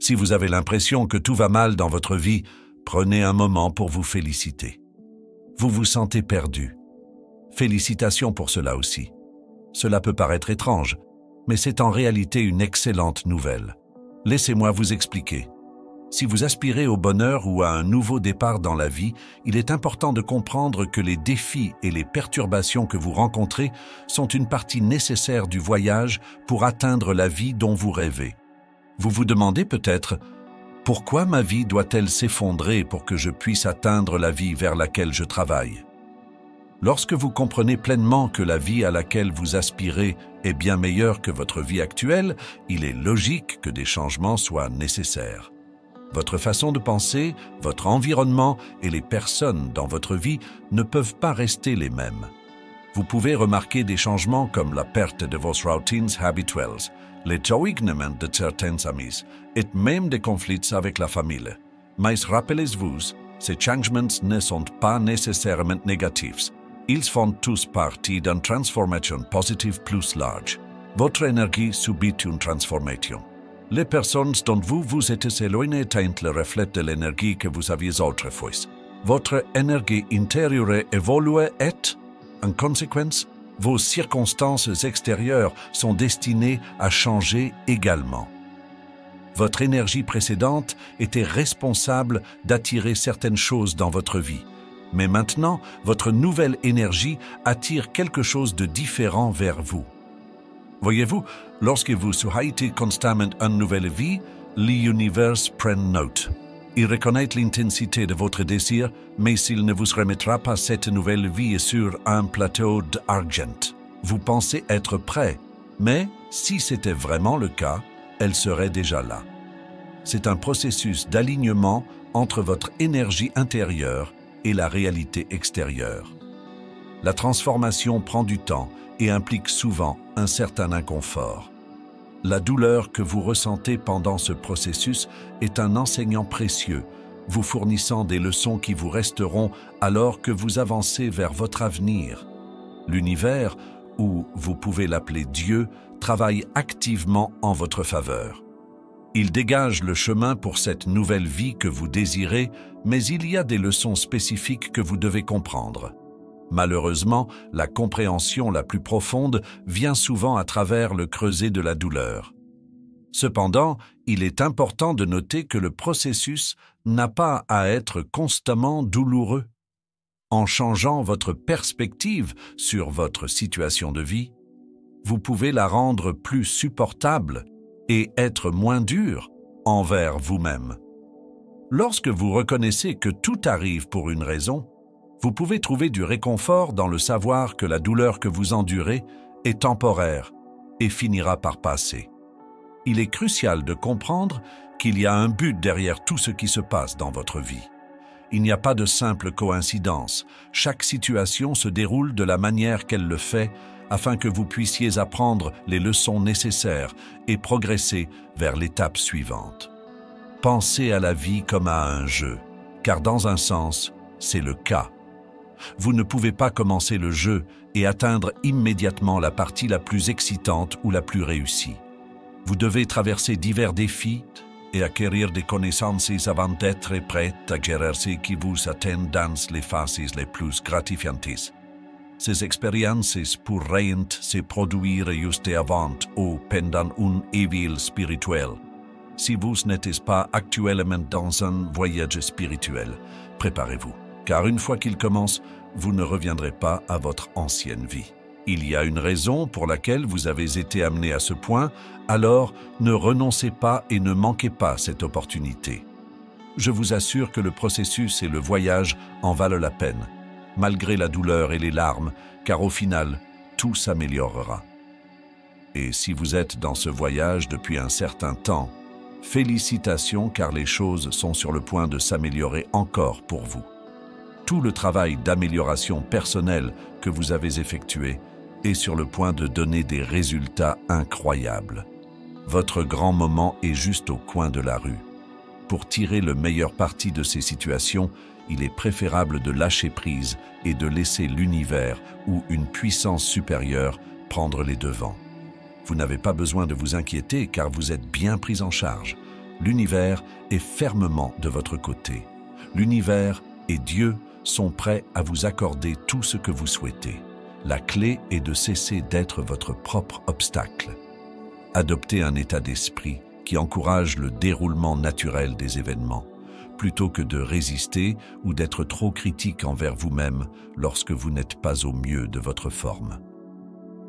Si vous avez l'impression que tout va mal dans votre vie, prenez un moment pour vous féliciter. Vous vous sentez perdu. Félicitations pour cela aussi. Cela peut paraître étrange, mais c'est en réalité une excellente nouvelle. Laissez-moi vous expliquer. Si vous aspirez au bonheur ou à un nouveau départ dans la vie, il est important de comprendre que les défis et les perturbations que vous rencontrez sont une partie nécessaire du voyage pour atteindre la vie dont vous rêvez. Vous vous demandez peut-être « Pourquoi ma vie doit-elle s'effondrer pour que je puisse atteindre la vie vers laquelle je travaille ?» Lorsque vous comprenez pleinement que la vie à laquelle vous aspirez est bien meilleure que votre vie actuelle, il est logique que des changements soient nécessaires. Votre façon de penser, votre environnement et les personnes dans votre vie ne peuvent pas rester les mêmes. Vous pouvez remarquer des changements comme la perte de vos routines habituelles, l'éloignement de certains amis et même des conflits avec la famille. Mais rappelez-vous, ces changements ne sont pas nécessairement négatifs. Ils font tous partie d'une transformation positive plus large. Votre énergie subit une transformation. Les personnes dont vous vous êtes éloigné sont le reflet de l'énergie que vous aviez autrefois. Votre énergie intérieure évolue et, en conséquence, vos circonstances extérieures sont destinées à changer également. Votre énergie précédente était responsable d'attirer certaines choses dans votre vie. Mais maintenant, votre nouvelle énergie attire quelque chose de différent vers vous. Voyez-vous, lorsque vous souhaitez constamment une nouvelle vie, l'univers prend note. Il reconnaît l'intensité de votre désir, mais il ne vous remettra pas cette nouvelle vie sur un plateau d'argent. Vous pensez être prêt, mais si c'était vraiment le cas, elle serait déjà là. C'est un processus d'alignement entre votre énergie intérieure et la réalité extérieure. La transformation prend du temps et implique souvent un certain inconfort. La douleur que vous ressentez pendant ce processus est un enseignant précieux, vous fournissant des leçons qui vous resteront alors que vous avancez vers votre avenir. L'univers, ou vous pouvez l'appeler Dieu, travaille activement en votre faveur. Il dégage le chemin pour cette nouvelle vie que vous désirez, mais il y a des leçons spécifiques que vous devez comprendre. Malheureusement, la compréhension la plus profonde vient souvent à travers le creuset de la douleur. Cependant, il est important de noter que le processus n'a pas à être constamment douloureux. En changeant votre perspective sur votre situation de vie, vous pouvez la rendre plus supportable et être moins dur envers vous-même. Lorsque vous reconnaissez que tout arrive pour une raison, vous pouvez trouver du réconfort dans le savoir que la douleur que vous endurez est temporaire et finira par passer. Il est crucial de comprendre qu'il y a un but derrière tout ce qui se passe dans votre vie. Il n'y a pas de simple coïncidence. Chaque situation se déroule de la manière qu'elle le fait afin que vous puissiez apprendre les leçons nécessaires et progresser vers l'étape suivante. Pensez à la vie comme à un jeu, car dans un sens, c'est le cas. Vous ne pouvez pas commencer le jeu et atteindre immédiatement la partie la plus excitante ou la plus réussie. Vous devez traverser divers défis et acquérir des connaissances avant d'être prêt à gérer ce qui vous attend dans les phases les plus gratifiantes. Ces expériences pourraient se produire juste avant ou pendant un éveil spirituel. Si vous n'êtes pas actuellement dans un voyage spirituel, préparez-vous, car une fois qu'il commence, vous ne reviendrez pas à votre ancienne vie. Il y a une raison pour laquelle vous avez été amené à ce point, alors ne renoncez pas et ne manquez pas cette opportunité. Je vous assure que le processus et le voyage en valent la peine, malgré la douleur et les larmes, car au final, tout s'améliorera. Et si vous êtes dans ce voyage depuis un certain temps, félicitations car les choses sont sur le point de s'améliorer encore pour vous. Tout le travail d'amélioration personnelle que vous avez effectué est sur le point de donner des résultats incroyables. Votre grand moment est juste au coin de la rue. Pour tirer le meilleur parti de ces situations, il est préférable de lâcher prise et de laisser l'univers ou une puissance supérieure prendre les devants. Vous n'avez pas besoin de vous inquiéter car vous êtes bien pris en charge. L'univers est fermement de votre côté. L'univers et Dieu sont prêts à vous accorder tout ce que vous souhaitez. La clé est de cesser d'être votre propre obstacle. Adoptez un état d'esprit qui encourage le déroulement naturel des événements, plutôt que de résister ou d'être trop critique envers vous-même lorsque vous n'êtes pas au mieux de votre forme.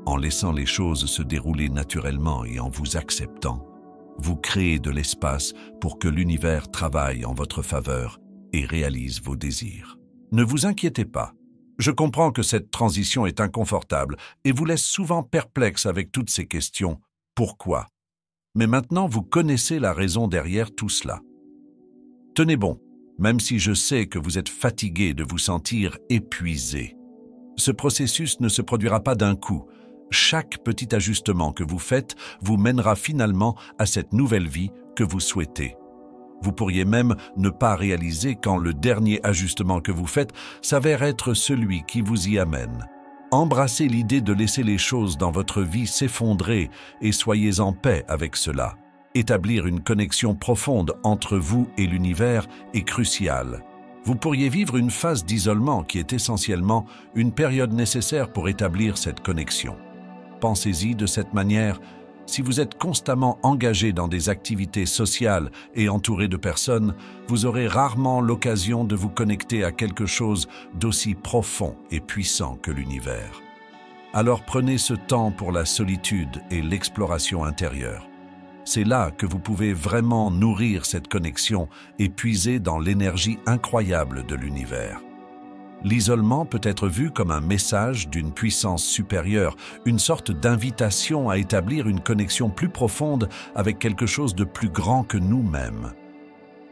En laissant les choses se dérouler naturellement et en vous acceptant, vous créez de l'espace pour que l'univers travaille en votre faveur et réalise vos désirs. Ne vous inquiétez pas. Je comprends que cette transition est inconfortable et vous laisse souvent perplexe avec toutes ces questions. Pourquoi? Mais maintenant, vous connaissez la raison derrière tout cela. Tenez bon, même si je sais que vous êtes fatigué de vous sentir épuisé. Ce processus ne se produira pas d'un coup. Chaque petit ajustement que vous faites vous mènera finalement à cette nouvelle vie que vous souhaitez. Vous pourriez même ne pas réaliser quand le dernier ajustement que vous faites s'avère être celui qui vous y amène. Embrassez l'idée de laisser les choses dans votre vie s'effondrer et soyez en paix avec cela. Établir une connexion profonde entre vous et l'univers est crucial. Vous pourriez vivre une phase d'isolement qui est essentiellement une période nécessaire pour établir cette connexion. Pensez-y de cette manière. Si vous êtes constamment engagé dans des activités sociales et entouré de personnes, vous aurez rarement l'occasion de vous connecter à quelque chose d'aussi profond et puissant que l'univers. Alors prenez ce temps pour la solitude et l'exploration intérieure. C'est là que vous pouvez vraiment nourrir cette connexion et puiser dans l'énergie incroyable de l'univers. L'isolement peut être vu comme un message d'une puissance supérieure, une sorte d'invitation à établir une connexion plus profonde avec quelque chose de plus grand que nous-mêmes.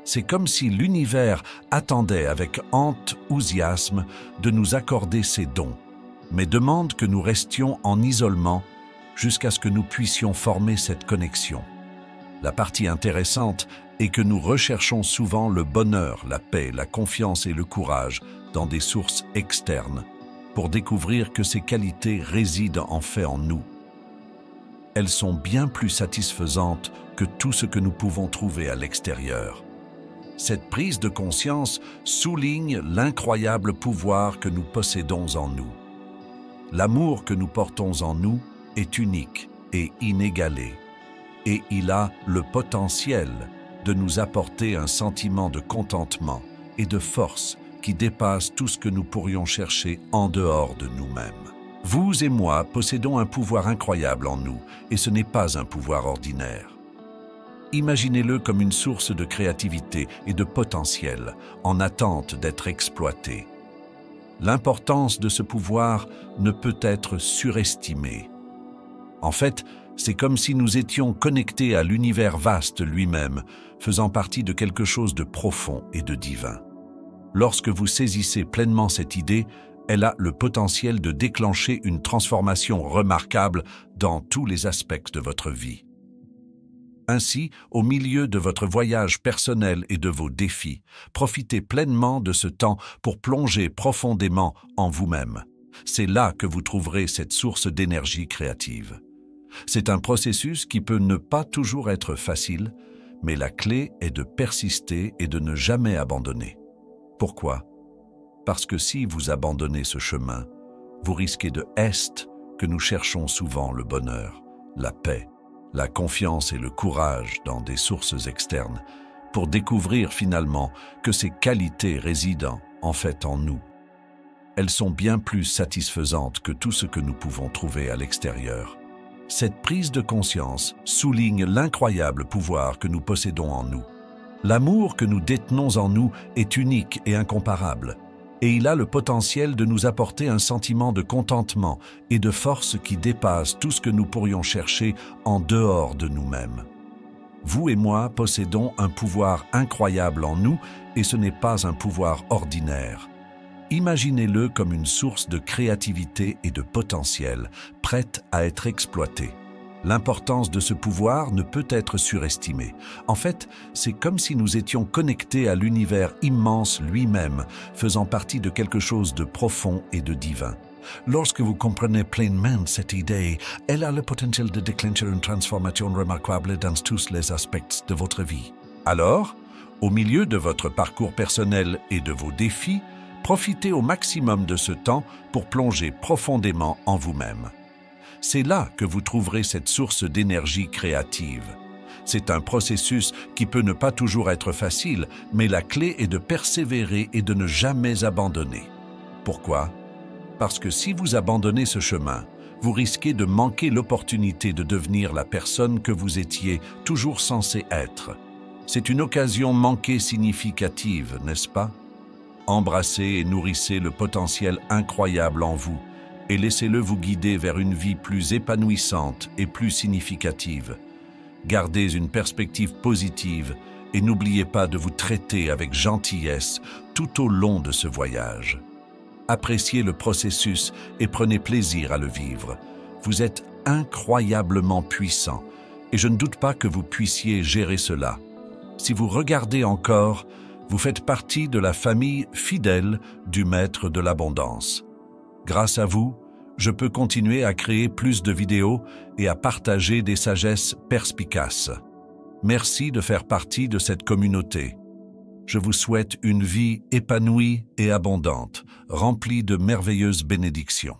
C'est comme si l'univers attendait avec enthousiasme de nous accorder ses dons, mais demande que nous restions en isolement jusqu'à ce que nous puissions former cette connexion. La partie intéressante est que nous recherchons souvent le bonheur, la paix, la confiance et le courage dans des sources externes pour découvrir que ces qualités résident en fait en nous. Elles sont bien plus satisfaisantes que tout ce que nous pouvons trouver à l'extérieur. Cette prise de conscience souligne l'incroyable pouvoir que nous possédons en nous. L'amour que nous portons en nous est unique et inégalé, et il a le potentiel de nous apporter un sentiment de contentement et de force qui dépasse tout ce que nous pourrions chercher en dehors de nous-mêmes. Vous et moi possédons un pouvoir incroyable en nous, et ce n'est pas un pouvoir ordinaire. Imaginez-le comme une source de créativité et de potentiel en attente d'être exploité. L'importance de ce pouvoir ne peut être surestimée. En fait, c'est comme si nous étions connectés à l'univers vaste lui-même, faisant partie de quelque chose de profond et de divin. Lorsque vous saisissez pleinement cette idée, elle a le potentiel de déclencher une transformation remarquable dans tous les aspects de votre vie. Ainsi, au milieu de votre voyage personnel et de vos défis, profitez pleinement de ce temps pour plonger profondément en vous-même. C'est là que vous trouverez cette source d'énergie créative. C'est un processus qui peut ne pas toujours être facile, mais la clé est de persister et de ne jamais abandonner. Pourquoi? Parce que si vous abandonnez ce chemin, vous risquez de est que nous cherchons souvent le bonheur, la paix, la confiance et le courage dans des sources externes, pour découvrir finalement que ces qualités résident en fait en nous. Elles sont bien plus satisfaisantes que tout ce que nous pouvons trouver à l'extérieur. Cette prise de conscience souligne l'incroyable pouvoir que nous possédons en nous. L'amour que nous détenons en nous est unique et incomparable, et il a le potentiel de nous apporter un sentiment de contentement et de force qui dépasse tout ce que nous pourrions chercher en dehors de nous-mêmes. Vous et moi possédons un pouvoir incroyable en nous, et ce n'est pas un pouvoir ordinaire. Imaginez-le comme une source de créativité et de potentiel, prête à être exploitée. L'importance de ce pouvoir ne peut être surestimée. En fait, c'est comme si nous étions connectés à l'univers immense lui-même, faisant partie de quelque chose de profond et de divin. Lorsque vous comprenez pleinement cette idée, elle a le potentiel de déclencher une transformation remarquable dans tous les aspects de votre vie. Alors, au milieu de votre parcours personnel et de vos défis, profitez au maximum de ce temps pour plonger profondément en vous-même. C'est là que vous trouverez cette source d'énergie créative. C'est un processus qui peut ne pas toujours être facile, mais la clé est de persévérer et de ne jamais abandonner. Pourquoi? Parce que si vous abandonnez ce chemin, vous risquez de manquer l'opportunité de devenir la personne que vous étiez toujours censé être. C'est une occasion manquée significative, n'est-ce pas? Embrassez et nourrissez le potentiel incroyable en vous et laissez-le vous guider vers une vie plus épanouissante et plus significative. Gardez une perspective positive et n'oubliez pas de vous traiter avec gentillesse tout au long de ce voyage. Appréciez le processus et prenez plaisir à le vivre. Vous êtes incroyablement puissant et je ne doute pas que vous puissiez gérer cela. Si vous regardez encore, vous faites partie de la famille fidèle du Maître de l'Abondance. Grâce à vous, je peux continuer à créer plus de vidéos et à partager des sagesses perspicaces. Merci de faire partie de cette communauté. Je vous souhaite une vie épanouie et abondante, remplie de merveilleuses bénédictions.